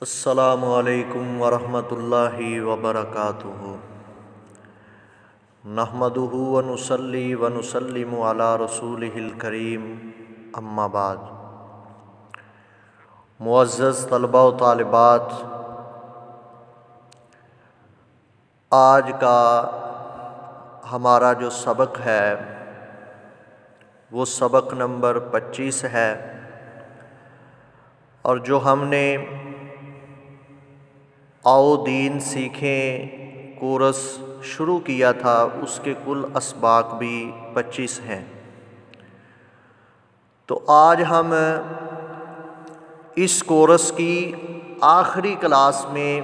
السلام علیکم ورحمۃ اللہ وبرکاتہ۔ نحمدہ ونصلی ونسلم علی رسولہ الکریم، اما بعد۔ معزز طلباء و طالبات، آج کا ہمارا جو سبق ہے وہ سبق نمبر 25 ہے، اور جو ہم نے آؤ دین سیکھیں کورس شروع کیا تھا اس کے کل اسباق بھی 25 ہیں۔ تو آج ہم اس کورس کی آخری کلاس میں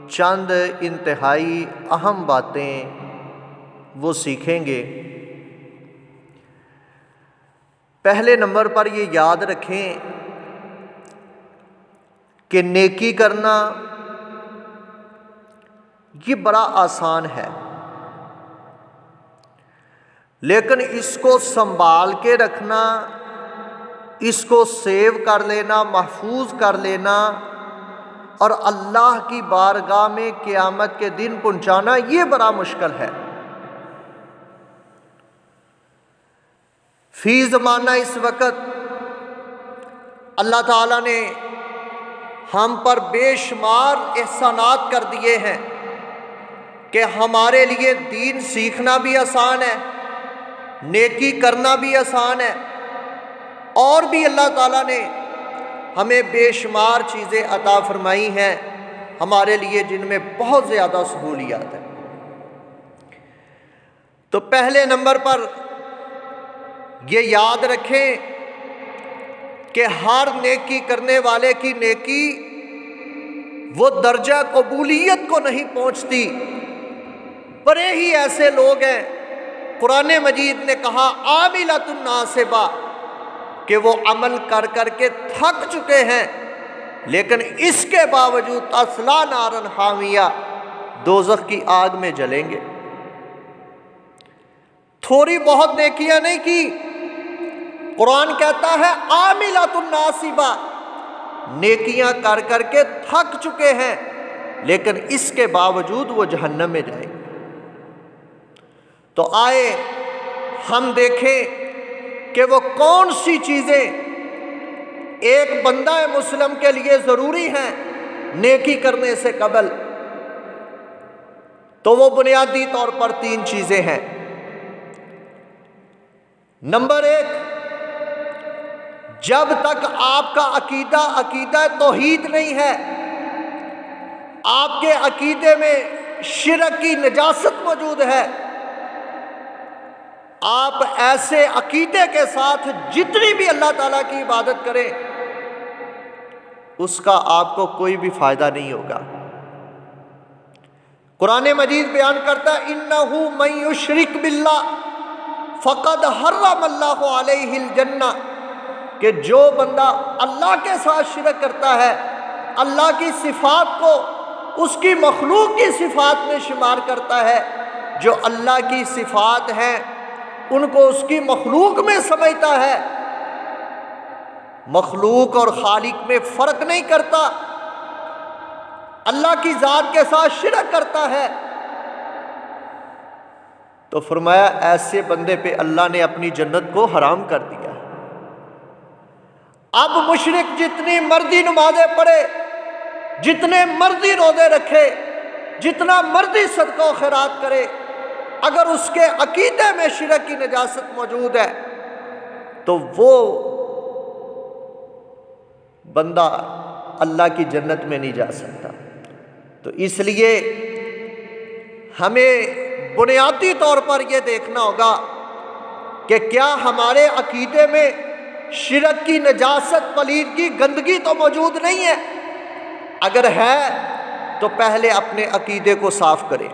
چند انتہائی اہم باتیں وہ سیکھیں گے۔ پہلے نمبر پر یہ یاد رکھیں کہ نیکی کرنا یہ بڑا آسان ہے، لیکن اس کو سنبھال کے رکھنا، اس کو سیو کر لینا، محفوظ کر لینا اور اللہ کی بارگاہ میں قیامت کے دن پہنچانا یہ بڑا مشکل ہے۔ فی زمانہ اس وقت اللہ تعالیٰ نے ہم پر بے شمار احسانات کر دیے ہیں کہ ہمارے لیے دین سیکھنا بھی آسان ہے، نیکی کرنا بھی آسان ہے، اور بھی اللہ تعالیٰ نے ہمیں بے شمار چیزیں عطا فرمائی ہیں ہمارے لیے، جن میں بہت زیادہ سہولیات ہیں۔ تو پہلے نمبر پر یہ یاد رکھیں کہ ہر نیکی کرنے والے کی نیکی وہ درجہ قبولیت کو نہیں پہنچتی۔ بڑے ہی ایسے لوگ ہیں، قرآن مجید نے کہا عاملۃ ناصبہ، کہ وہ عمل کر کر کے تھک چکے ہیں، لیکن اس کے باوجود تصلیٰ نارا حامیہ، دوزخ کی آگ میں جلیں گے۔ تھوڑی بہت نیکیاں نہیں کی، قرآن کہتا ہے عاملۃ ناصبہ، نیکیاں کر کر کے تھک چکے ہیں، لیکن اس کے باوجود وہ جہنم میں جائیں گے۔ تو آئے ہم دیکھیں کہ وہ کون سی چیزیں ایک بندہ مسلم کے لیے ضروری ہیں نیکی کرنے سے قبل۔ تو وہ بنیادی طور پر 3 چیزیں ہیں۔ نمبر 1، جب تک آپ کا عقیدہ توحید نہیں ہے، آپ کے عقیدے میں شرک کی نجاست موجود ہے، آپ ایسے عقیدے کے ساتھ جتنی بھی اللہ تعالیٰ کی عبادت کریں اس کا آپ کو کوئی بھی فائدہ نہیں ہوگا۔ قرآن مجید بیان کرتا ہے انہ من یشرک باللہ فقد حرم اللہ علیہ الجنہ، کہ جو بندہ اللہ کے ساتھ شرک کرتا ہے، اللہ کی صفات کو اس کی مخلوق کی صفات میں شمار کرتا ہے، جو اللہ کی صفات ہیں ان کو اس کی مخلوق میں سمجھتا ہے، مخلوق اور خالق میں فرق نہیں کرتا، اللہ کی ذات کے ساتھ شرک کرتا ہے، تو فرمایا ایسے بندے پہ اللہ نے اپنی جنت کو حرام کر دیا۔ اب مشرک جتنی مرضی نمازیں پڑھے، جتنے مرضی روزے رکھے، جتنا مرضی صدقہ و خیرات کرے، اگر اس کے عقیدے میں شرک کی نجاست موجود ہے تو وہ بندہ اللہ کی جنت میں نہیں جا سکتا۔ تو اس لیے ہمیں بنیادی طور پر یہ دیکھنا ہوگا کہ کیا ہمارے عقیدے میں شرک کی نجاست، پلیدگی، گندگی تو موجود نہیں ہے۔ اگر ہے تو پہلے اپنے عقیدے کو صاف کریں۔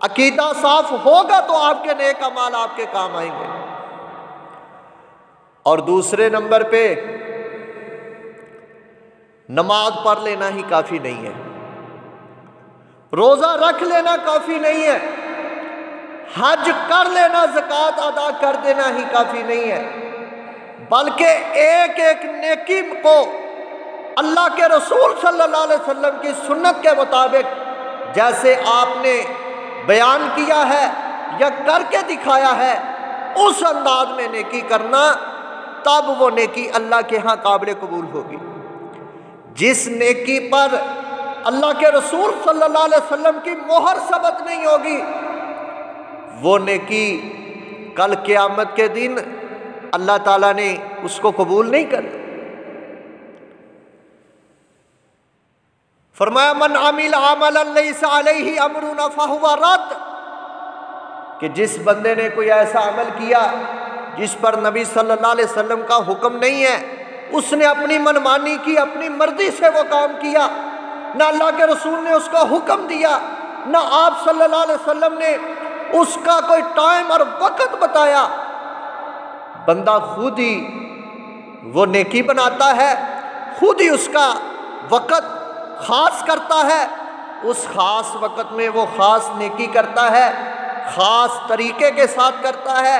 عقیدہ صاف ہوگا تو آپ کے نیک اعمال آپ کے کام آئیں گے۔ اور دوسرے نمبر پہ نماز پڑھ لینا ہی کافی نہیں ہے، روزہ رکھ لینا کافی نہیں ہے، حج کر لینا، زکوٰۃ ادا کر دینا ہی کافی نہیں ہے، بلکہ ایک ایک نیکی کو اللہ کے رسول صلی اللہ علیہ وسلم کی سنت کے مطابق جیسے آپ نے بیان کیا ہے یا کر کے دکھایا ہے اس انداز میں نیکی کرنا، تب وہ نیکی اللہ کے ہاں قابل قبول ہوگی۔ جس نیکی پر اللہ کے رسول صلی اللہ علیہ وسلم کی مہر ثبت نہیں ہوگی، وہ نیکی کل قیامت کے دن اللہ تعالیٰ نے اس کو قبول نہیں کرنا۔ فرمایا من عمل عملا لیس علیہ امرنا فہو رد، کہ جس بندے نے کوئی ایسا عمل کیا جس پر نبی صلی اللہ علیہ وسلم کا حکم نہیں ہے، اس نے اپنی منمانی کی، اپنی مرضی سے وہ کام کیا، نہ اللہ کے رسول نے اس کا حکم دیا، نہ آپ صلی اللہ علیہ وسلم نے اس کا کوئی ٹائم اور وقت بتایا، بندہ خود ہی وہ نیکی بناتا ہے، خود ہی اس کا وقت خاص کرتا ہے، اس خاص وقت میں وہ خاص نیکی کرتا ہے، خاص طریقے کے ساتھ کرتا ہے،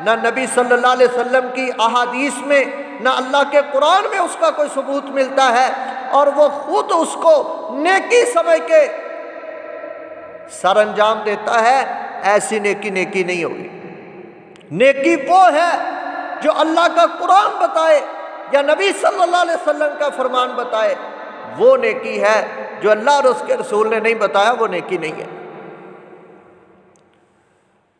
نہ نبی صلی اللہ علیہ وسلم کی احادیث میں نہ اللہ کے قرآن میں اس کا کوئی ثبوت ملتا ہے، اور وہ خود اس کو نیکی سمجھ کے سر انجام دیتا ہے، ایسی نیکی نیکی نہیں ہوگی۔ نیکی وہ ہے جو اللہ کا قرآن بتائے یا نبی صلی اللہ علیہ وسلم کا فرمان بتائے، وہ نیکی ہے۔ جو اللہ اور اس کے رسول نے نہیں بتایا وہ نیکی نہیں ہے۔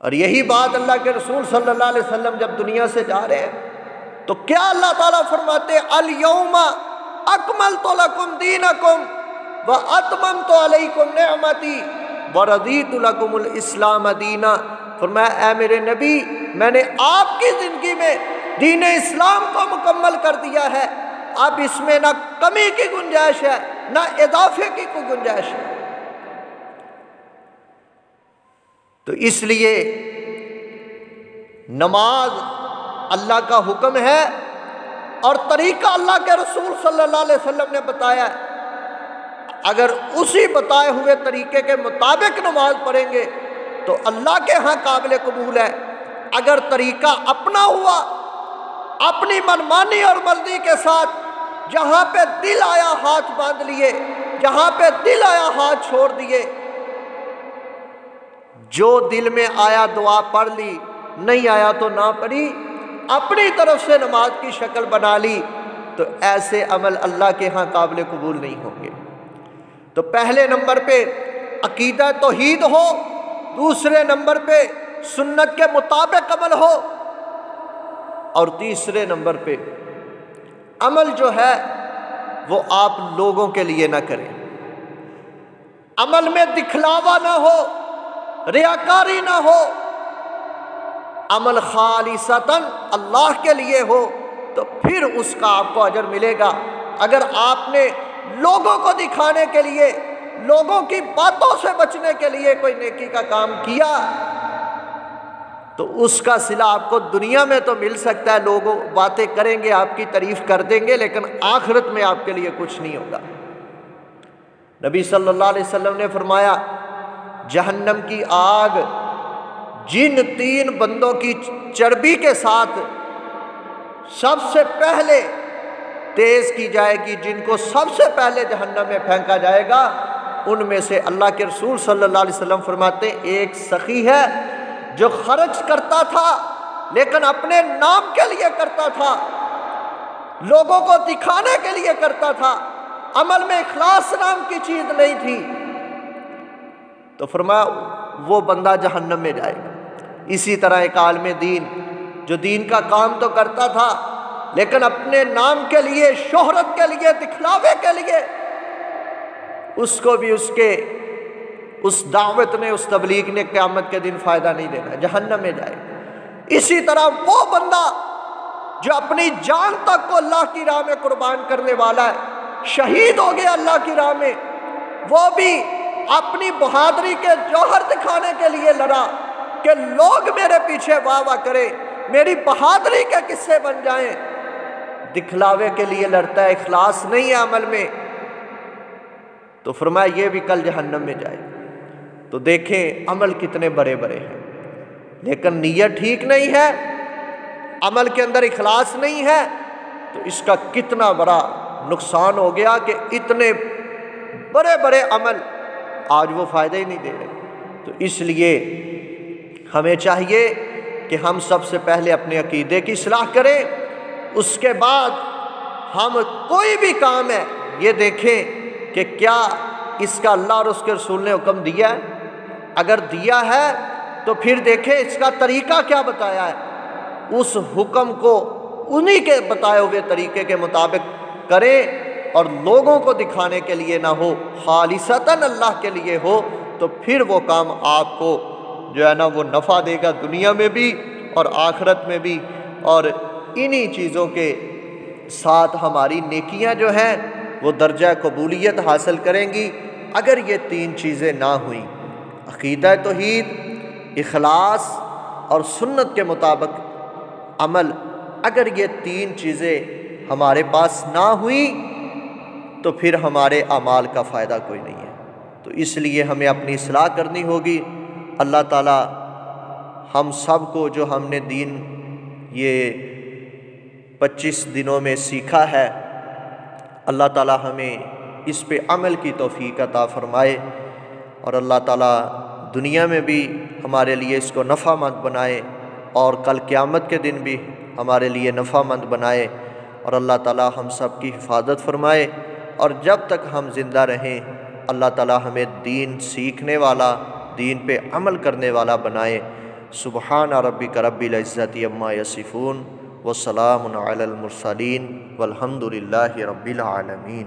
اور یہی بات اللہ کے رسول صلی اللہ علیہ وسلم جب دنیا سے جا رہے ہیں تو کیا اللہ تعالیٰ فرماتے الیوم اکملت لکم دینکم واتممت علیکم نعمتی ورضیت لکم الاسلام دینا۔ فرمایا اے میرے نبی، میں نے آپ کی زندگی میں دین اسلام کو مکمل کر دیا ہے، اب اس میں نہ کمی کی گنجائش ہے نہ اضافے کی کوئی گنجائش ہے۔ تو اس لیے نماز اللہ کا حکم ہے اور طریقہ اللہ کے رسول صلی اللہ علیہ وسلم نے بتایا ہے، اگر اسی بتائے ہوئے طریقے کے مطابق نماز پڑھیں گے تو اللہ کے ہاں قابل قبول ہے۔ اگر طریقہ اپنا ہوا، اپنی منمانی اور مرضی کے ساتھ، جہاں پہ دل آیا ہاتھ باندھ لیے، جہاں پہ دل آیا ہاتھ چھوڑ دیے، جو دل میں آیا دعا پڑھ لی، نہیں آیا تو نہ پڑھی، اپنی طرف سے نماز کی شکل بنا لی، تو ایسے عمل اللہ کے ہاں قابل قبول نہیں ہوں گے۔ تو پہلے نمبر پہ عقیدہ توحید ہو، دوسرے نمبر پہ سنت کے مطابق عمل ہو، اور تیسرے نمبر پہ عمل جو ہے وہ آپ لوگوں کے لیے نہ کریں، عمل میں دکھلاوا نہ ہو، ریاکاری نہ ہو، عمل خالصتاً اللہ کے لیے ہو، تو پھر اس کا آپ کو اجر ملے گا۔ اگر آپ نے لوگوں کو دکھانے کے لیے، لوگوں کی باتوں سے بچنے کے لیے کوئی نیکی کا کام کیا تو اس کا صلہ آپ کو دنیا میں تو مل سکتا ہے، لوگ باتیں کریں گے، آپ کی تعریف کر دیں گے، لیکن آخرت میں آپ کے لیے کچھ نہیں ہوگا۔ نبی صلی اللہ علیہ وسلم نے فرمایا جہنم کی آگ جن 3 بندوں کی چربی کے ساتھ سب سے پہلے تیز کی جائے گی، جن کو سب سے پہلے جہنم میں پھینکا جائے گا، ان میں سے اللہ کے رسول صلی اللہ علیہ وسلم فرماتے ہیں ایک سخی ہے جو خرچ کرتا تھا لیکن اپنے نام کے لیے کرتا تھا، لوگوں کو دکھانے کے لیے کرتا تھا، عمل میں اخلاص نام کی چیز نہیں تھی، تو فرمایا وہ بندہ جہنم میں جائے گا۔ اسی طرح ایک عالم دین جو دین کا کام تو کرتا تھا لیکن اپنے نام کے لیے، شہرت کے لیے، دکھلاوے کے لیے، اس کو بھی اس دعوت نے، اس تبلیغ نے قیامت کے دن فائدہ نہیں دینا، جہنم میں جائے گا۔ اسی طرح وہ بندہ جو اپنی جان تک کو اللہ کی راہ میں قربان کرنے والا ہے، شہید ہو گیا اللہ کی راہ میں، وہ بھی اپنی بہادری کے جوہر دکھانے کے لیے لڑا کہ لوگ میرے پیچھے واہ واہ کریں، میری بہادری کے قصے بن جائیں، دکھلاوے کے لیے لڑتا ہے، اخلاص نہیں ہے عمل میں، تو فرمایا یہ بھی کل جہنم میں جائے۔ تو دیکھیں عمل کتنے بڑے بڑے ہیں، لیکن نیت ٹھیک نہیں ہے، عمل کے اندر اخلاص نہیں ہے، تو اس کا کتنا بڑا نقصان ہو گیا کہ اتنے بڑے بڑے عمل آج وہ فائدہ ہی نہیں دے رہے۔ تو اس لیے ہمیں چاہیے کہ ہم سب سے پہلے اپنے عقیدے کی اصلاح کریں، اس کے بعد ہم کوئی بھی کام ہے یہ دیکھیں کہ کیا اس کا اللہ اور اس کے رسول نے حکم دیا ہے، اگر دیا ہے تو پھر دیکھیں اس کا طریقہ کیا بتایا ہے، اس حکم کو انہی کے بتائے ہوئے طریقے کے مطابق کریں، اور لوگوں کو دکھانے کے لیے نہ ہو، خالصتاً اللہ کے لیے ہو، تو پھر وہ کام آپ کو جو ہے نا وہ نفع دے گا دنیا میں بھی اور آخرت میں بھی، اور انہی چیزوں کے ساتھ ہماری نیکیاں جو ہیں وہ درجہ قبولیت حاصل کریں گی۔ اگر یہ تین چیزیں نہ ہوئیں، عقیدہ توحید، اخلاص اور سنت کے مطابق عمل، اگر یہ تین چیزیں ہمارے پاس نہ ہوئیں تو پھر ہمارے اعمال کا فائدہ کوئی نہیں ہے۔ تو اس لیے ہمیں اپنی اصلاح کرنی ہوگی۔ اللہ تعالیٰ ہم سب کو جو ہم نے دین یہ 25 دنوں میں سیکھا ہے، اللہ تعالیٰ ہمیں اس پہ عمل کی توفیق عطا فرمائے، اور اللہ تعالیٰ دنیا میں بھی ہمارے لیے اس کو نفع مند بنائے، اور کل قیامت کے دن بھی ہمارے لیے نفع مند بنائے، اور اللہ تعالیٰ ہم سب کی حفاظت فرمائے، اور جب تک ہم زندہ رہیں اللہ تعالیٰ ہمیں دین سیکھنے والا، دین پہ عمل کرنے والا بنائے۔ سبحان ربک رب العزت عما یصفون وسلام علی المرسلین والحمد للہ رب العالمین۔